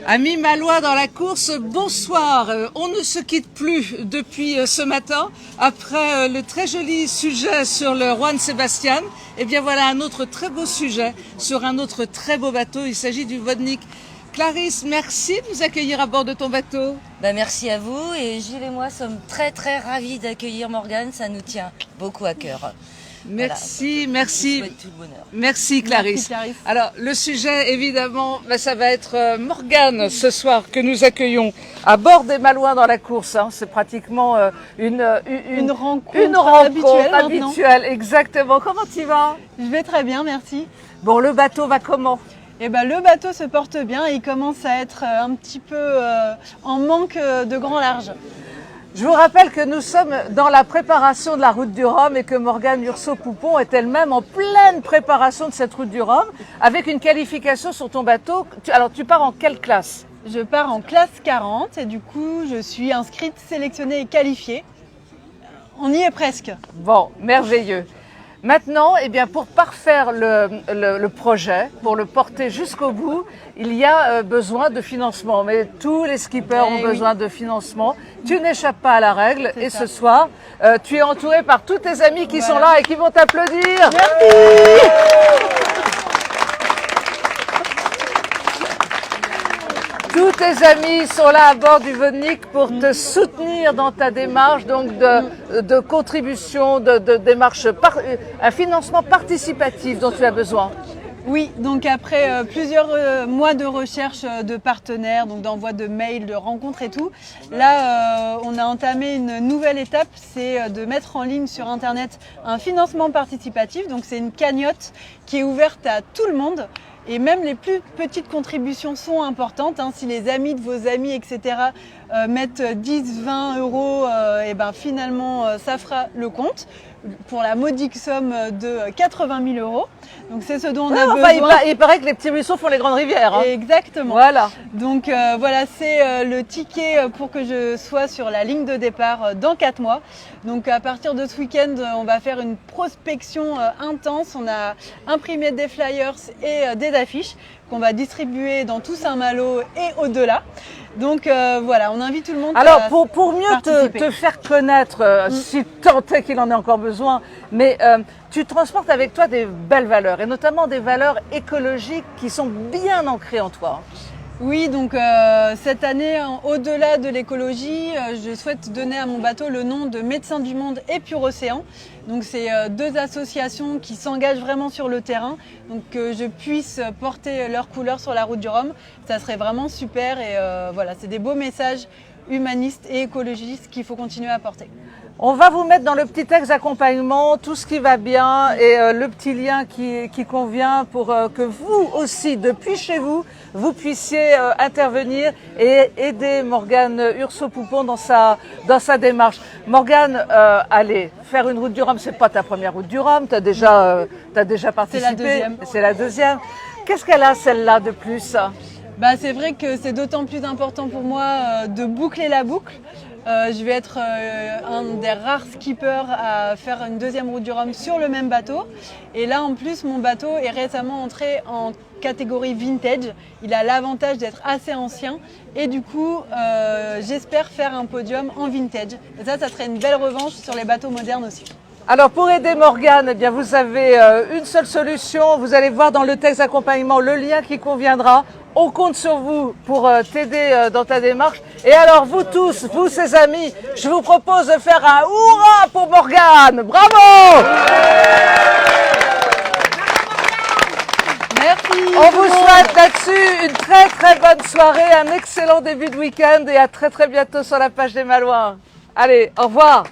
Amis Malouins dans la course, bonsoir. On ne se quitte plus depuis ce matin. Après le très joli sujet sur le Juan Sebastian, et bien voilà un autre très beau sujet sur un autre très beau bateau. Il s'agit du Vodnik. Clarisse, merci de nous accueillir à bord de ton bateau. Merci à vous et Gilles et moi sommes très ravis d'accueillir Morgane, ça nous tient beaucoup à cœur. Merci, voilà. merci. Je vous souhaite tout le bonheur. Merci Clarisse. Merci, Clarisse. Alors le sujet évidemment, ça va être Morgane ce soir que nous accueillons à bord des Malouins dans la course. C'est pratiquement une rencontre habituelle. Exactement. Comment tu vas? Je vais très bien, merci. Bon, le bateau va comment? Le bateau se porte bien et il commence à être un petit peu en manque de grand large. Je vous rappelle que nous sommes dans la préparation de la route du Rhum et que Morgane Urso-Poupon est elle-même en pleine préparation de cette route du Rhum avec une qualification sur ton bateau. Alors tu pars en quelle classe? Je pars en classe 40 et du coup je suis inscrite, sélectionnée et qualifiée. On y est presque. Bon, merveilleux. Maintenant, pour parfaire le projet, pour le porter jusqu'au bout, il y a besoin de financement. Mais tous les skippers ont besoin de financement. Tu n'échappes pas à la règle. Et ce soir, tu es entouré par tous tes amis qui sont là et qui vont t'applaudir. Merci. Tous tes amis sont là à bord du Vodnik pour te soutenir dans ta démarche donc de contribution, de démarche, un financement participatif dont tu as besoin. Oui, donc après plusieurs mois de recherche de partenaires, donc d'envoi de mails, de rencontres et tout, là on a entamé une nouvelle étape, c'est de mettre en ligne sur internet un financement participatif. Donc c'est une cagnotte qui est ouverte à tout le monde. Et même les plus petites contributions sont importantes. Si les amis de vos amis, etc. mettent 10, 20 euros, finalement ça fera le compte pour la modique somme de 80 000 euros. Donc c'est ce dont on a besoin. Il paraît que les petits ruisseaux font les grandes rivières. Exactement. Voilà. Donc voilà, c'est le ticket pour que je sois sur la ligne de départ dans 4 mois. Donc à partir de ce week-end, on va faire une prospection intense. On a imprimé des flyers et des affiches qu'on va distribuer dans tout Saint-Malo et au-delà. Donc voilà, on invite tout le monde à pour mieux participer. te faire connaître, si tant est qu'il en ait encore besoin, mais tu transportes avec toi des belles valeurs, et notamment des valeurs écologiques qui sont bien ancrées en toi. Oui, donc cette année, au-delà de l'écologie, je souhaite donner à mon bateau le nom de Médecins du Monde et Pur Océan. Donc c'est deux associations qui s'engagent vraiment sur le terrain. Donc que je puisse porter leurs couleurs sur la route du Rhum, ça serait vraiment super. Et voilà, c'est des beaux messages humanistes et écologistes qu'il faut continuer à porter. On va vous mettre dans le petit texte d'accompagnement tout ce qui va bien et le petit lien qui convient pour que vous aussi, depuis chez vous, vous puissiez intervenir et aider Morgane Urso-Poupon dans sa démarche. Morgane, allez, faire une route du Rhum, c'est pas ta première route du Rhum, t'as déjà participé. C'est la deuxième. C'est la deuxième. Qu'est-ce qu'elle a celle-là de plus? C'est vrai que c'est d'autant plus important pour moi de boucler la boucle. Je vais être un des rares skippers à faire une deuxième route du Rhum sur le même bateau. Et là, en plus, mon bateau est récemment entré en catégorie vintage. Il a l'avantage d'être assez ancien. Et du coup, j'espère faire un podium en vintage. Et ça serait une belle revanche sur les bateaux modernes aussi. Alors pour aider Morgane, vous avez une seule solution. Vous allez voir dans le texte d'accompagnement le lien qui conviendra. On compte sur vous pour t'aider dans ta démarche. Et alors vous tous, vous ses amis, je vous propose de faire un hurrah pour Morgane. Bravo! Merci. On vous souhaite là-dessus une très bonne soirée, un excellent début de week-end et à très bientôt sur la page des Malouins. Allez, au revoir.